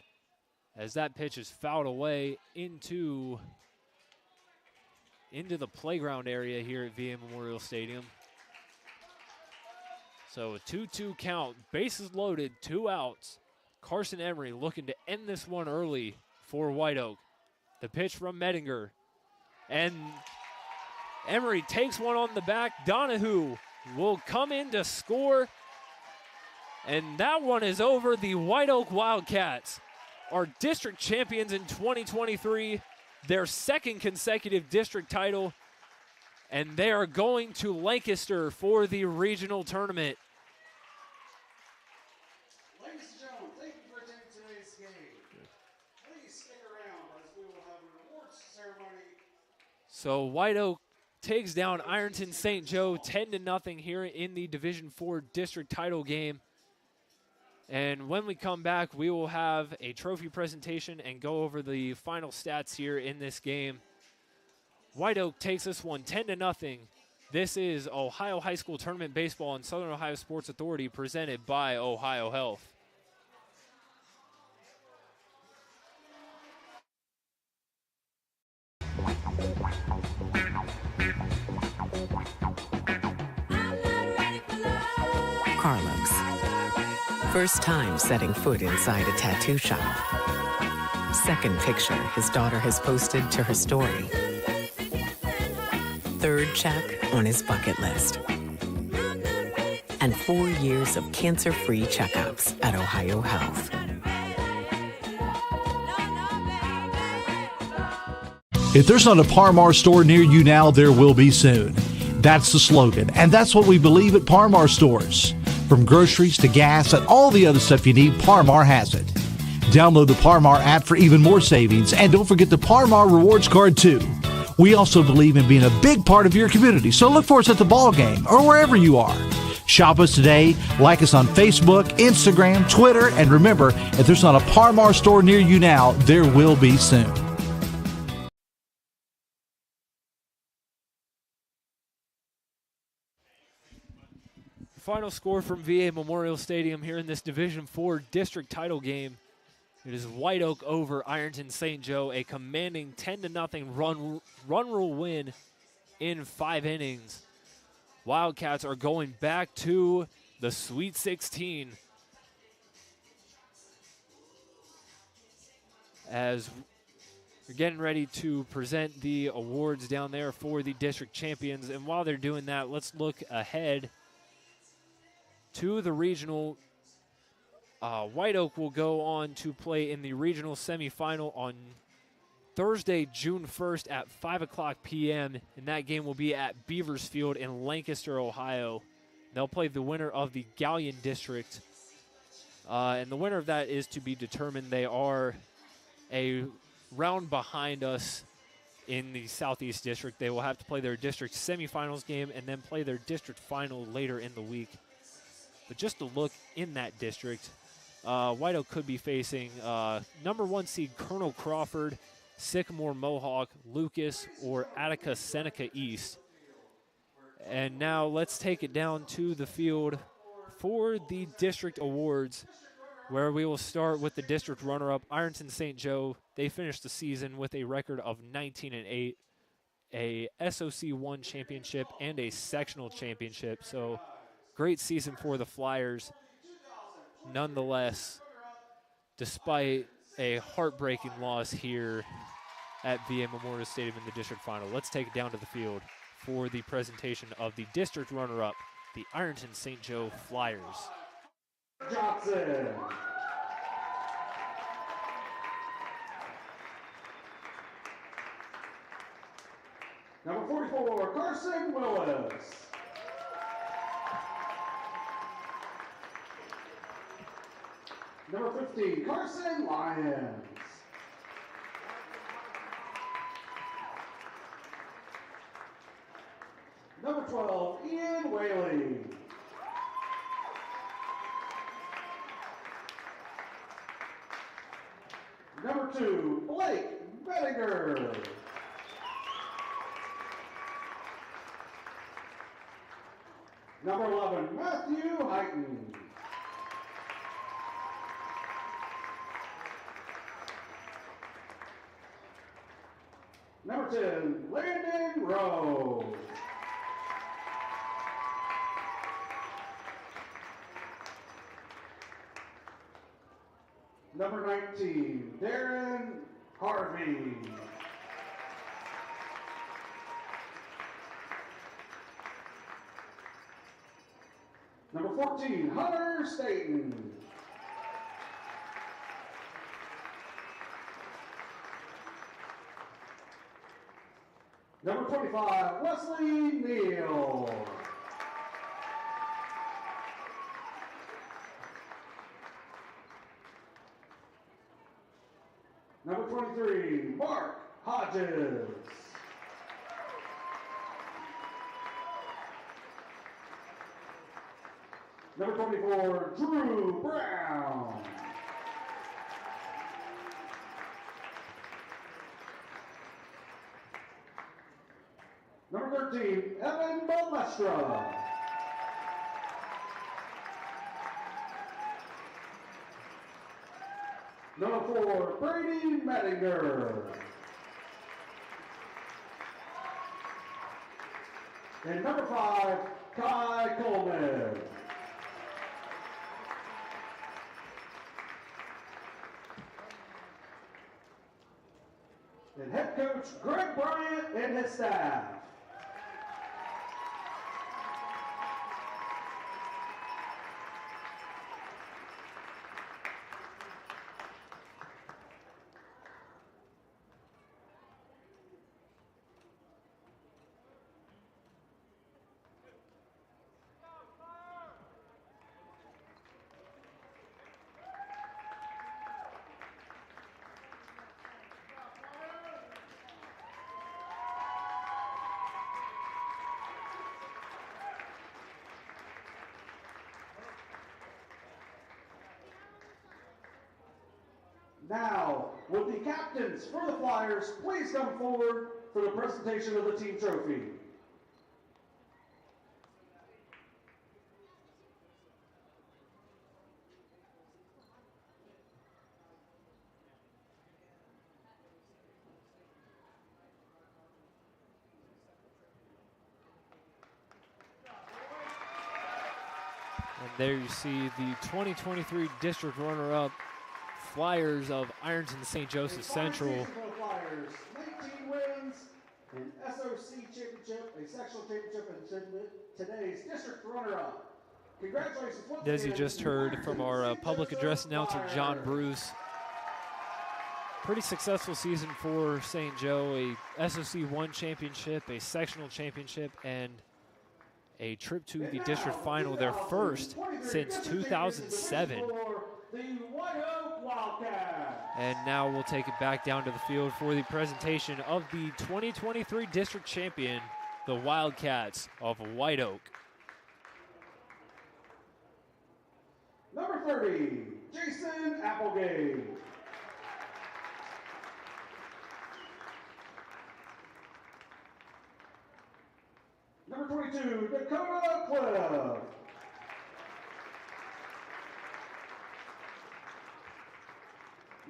as that pitch is fouled away into the playground area here at VA Memorial Stadium. So a 2-2 count, bases loaded, 2 outs. Carson Emery looking to end this one early for White Oak. The pitch from Medinger. And Emery takes one on the back. Donahue will come in to score. And that one is over. The White Oak Wildcats are district champions in 2023. Their second consecutive district title. And they are going to Lancaster for the regional tournament. So White Oak takes down Ironton St. Joe 10-0 here in the Division IV district title game. And when we come back, we will have a trophy presentation and go over the final stats here in this game. White Oak takes this one 10-0. This is Ohio High School Tournament Baseball on Southern Ohio Sports Authority presented by OhioHealth.
Carlos. First time setting foot inside a tattoo shop. Second picture his daughter has posted to her story. Third check on his bucket list. And 4 years of cancer-free checkups at OhioHealth.
If there's not a Parmar store near you now, there will be soon. That's the slogan, and that's what we believe at Parmar stores. From groceries to gas and all the other stuff you need, Parmar has it. Download the Parmar app for even more savings, and don't forget the Parmar Rewards Card too. We also believe in being a big part of your community, so look for us at the ball game or wherever you are. Shop us today, like us on Facebook, Instagram, Twitter, and remember, if there's not a Parmar store near you now, there will be soon.
Final score from VA Memorial Stadium here in this Division IV district title game. It is White Oak over Ironton St. Joe, a commanding 10-0 run rule win in 5 innings. Wildcats are going back to the Sweet 16 as They're getting ready to present the awards down there for the district champions. And while they're doing that, let's look ahead to the regional. White Oak will go on to play in the regional semifinal on Thursday, June 1st at 5 o'clock p.m. And that game will be at Beavers Field in Lancaster, Ohio. They'll play the winner of the Galleon District. And the winner of that is to be determined. They are a round behind us in the Southeast District. They will have to play their district semifinals game and then play their district final later in the week. But just to look in that district, White Oak could be facing number 1 seed Colonel Crawford, Sycamore Mohawk, Lucas, or Attica Seneca East. And now let's take it down to the field for the district awards, where we will start with the district runner-up, Ironton St. Joe. They finished the season with a record of 19-8, a SOC 1 championship, and a sectional championship. So great season for the Flyers. Nonetheless, despite a heartbreaking loss here at VA Memorial Stadium in the district final, let's take it down to the field for the presentation of the district runner-up, the Ironton St. Joe Flyers.
Johnson. Number 44, Carson Willis. Number 15, Carson Lyons. Number 12, Ian Whaley. Number 2, Blake Bettinger. Number 11, Matthew Heighton. Number 10, Landon Rowe. Number 19, Darren Harvey. Number 14, Hunter Staten. Number 25, Wesley Neal. Number 23, Mark Hodges. Number 24, Drew Brown. Number 13, Evan Balestra. Number 4, Brady Mettinger. And number 5, Kai Coleman. And head coach Greg Bryant and his staff. Now, would the captains for the Flyers please come forward for the presentation of the team trophy?
And there you see the 2023 district runner-up Flyers of Ironton St. Joseph Central.
an SOC championship, a sectional championship, and today's district runner-up. Congratulations.
As you just heard from our public address announcer, John Bruce. Pretty successful season for St. Joe, a SOC 1 championship, a sectional championship, and a trip to the district final, their first since 2007. And now we'll take it back down to the field for the presentation of the 2023 district champion, the Wildcats of Whiteoak.
Number 30, Jason Applegate. Number 22, Dakota Cliff.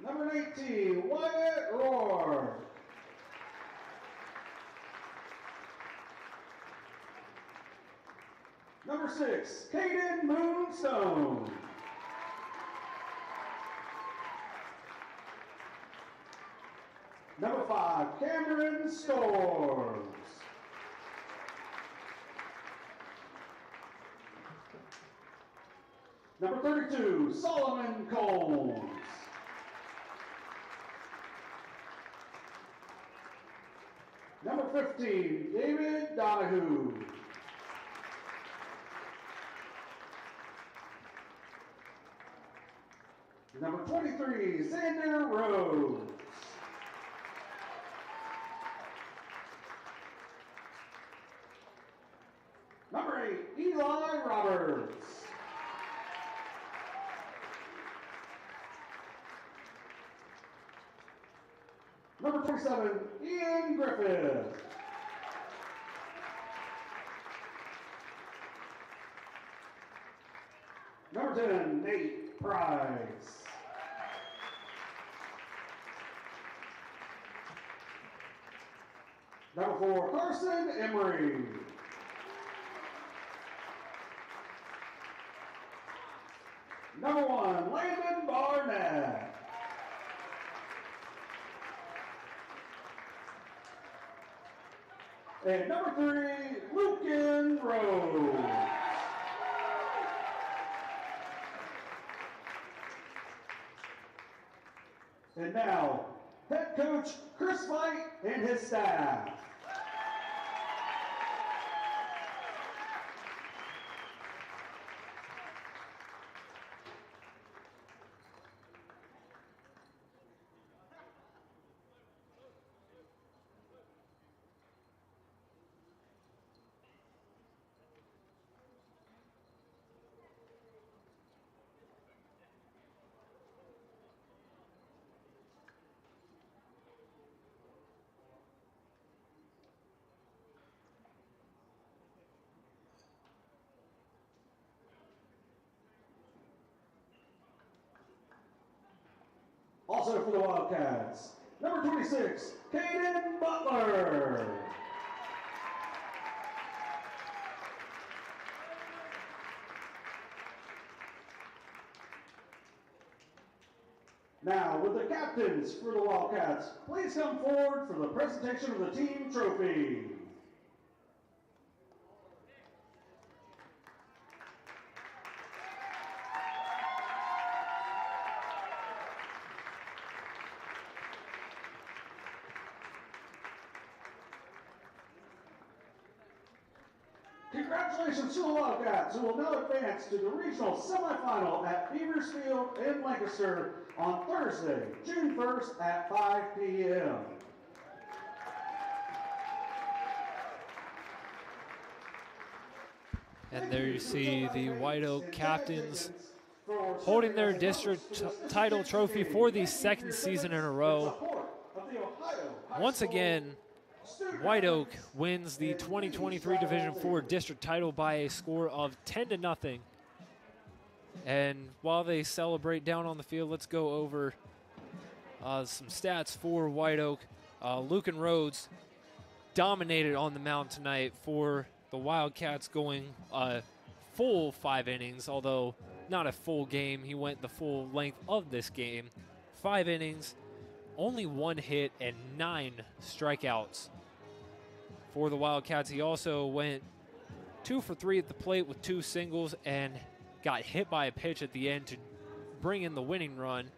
Number 18, Wyatt Roar. Number 6, Caden Moonstone. Number 5, Cameron Storms. Number 32, Solomon Combs. Number 15, David Donahue. Number 23, Xander Rhodes. Number 8, Eli Roberts. Number 27, Ian Griffith. Number 10, Nate Price. Number 4, Carson Emery. Number 1, Landon Barnett. And number 3, Lucan Rose. And now, head coach Chris White and his staff. Also for the Wildcats, number 26, Caden Butler. Now, with the captains for the Wildcats, please come forward for the presentation of the team trophy. Congratulations to the Wildcats, who will now advance to the regional semifinal at Beaversfield in Lancaster on Thursday, June 1st at 5 p.m.
And there you see the Whiteoak captains holding their district title trophy for the second season in a row. Once again, Whiteoak wins the 2023 Division IV district title by a score of 10-0. And while they celebrate down on the field, let's go over some stats for Whiteoak. Lucan Rhodes dominated on the mound tonight for the Wildcats, going full 5 innings, although not a full game. He went the full length of this game. 5 innings, only 1 hit, and 9 strikeouts. for the Wildcats. He also went 2 for 3 at the plate with 2 singles and got hit by a pitch at the end to bring in the winning run.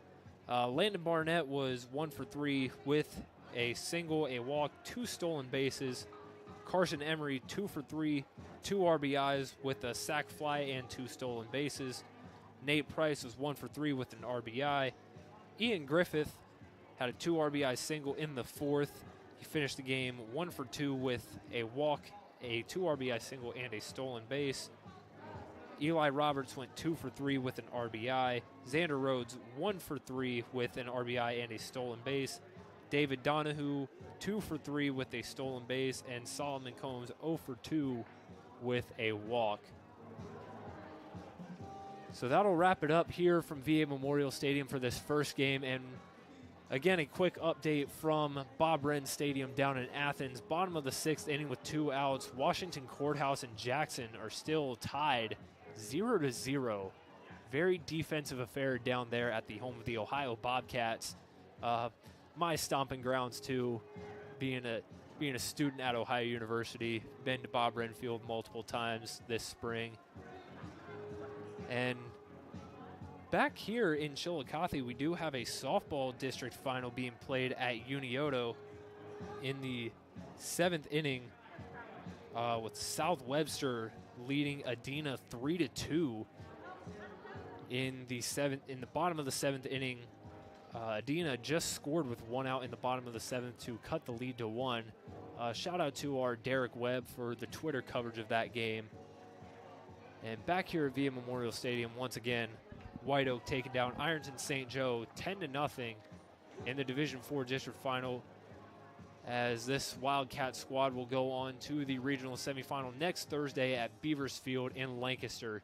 Landon Barnett was 1 for 3 with a single, a walk, 2 stolen bases. Carson Emery 2 for 3, 2 RBIs with a sac fly and 2 stolen bases. Nate Price was 1 for 3 with an RBI. Ian Griffith had a 2 RBI single in the 4th. He finished the game 1 for 2 with a walk, a 2 RBI single, and a stolen base. Eli Roberts went 2 for 3 with an RBI. Xander Rhodes 1 for 3 with an RBI and a stolen base. David Donahue 2 for 3 with a stolen base, and Solomon Combs 0 for 2 with a walk. So that'll wrap it up here from VA Memorial Stadium for this first game. And again, a quick update from Bob Wren Stadium down in Athens. Bottom of the 6th inning with 2 outs. Washington Courthouse and Jackson are still tied 0-0. Very defensive affair down there at the home of the Ohio Bobcats. My stomping grounds too, being a student at Ohio University. Been to Bob Wren Field multiple times this spring. And back here in Chillicothe, we do have a softball district final being played at Unioto in the 7th inning, with South Webster leading Adena 3-2 in the bottom of the 7th inning. Adena just scored with 1 out in the bottom of the 7th to cut the lead to 1. Shout out to our Derek Webb for the Twitter coverage of that game. And back here at VA Memorial Stadium, once again, Whiteoak taking down Ironton St. Joe 10-0 in the Division IV district final, as this Wildcat squad will go on to the regional semifinal next Thursday at Beavers Field in Lancaster.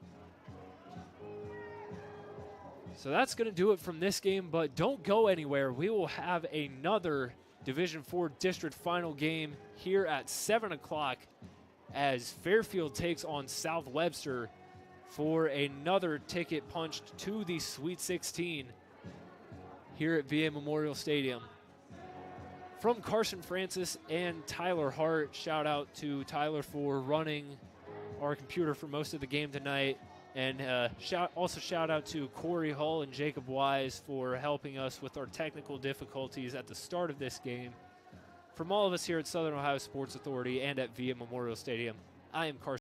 So that's going to do it from this game, but don't go anywhere. We will have another Division IV district final game here at 7 o'clock as Fairfield takes on South Webster for another ticket punched to the Sweet 16 here at VA Memorial Stadium. From Carson Francis and Tyler Hart, shout out to Tyler for running our computer for most of the game tonight. And also shout out to Corey Hull and Jacob Wise for helping us with our technical difficulties at the start of this game. From all of us here at Southern Ohio Sports Authority and at VA Memorial Stadium, I am Carson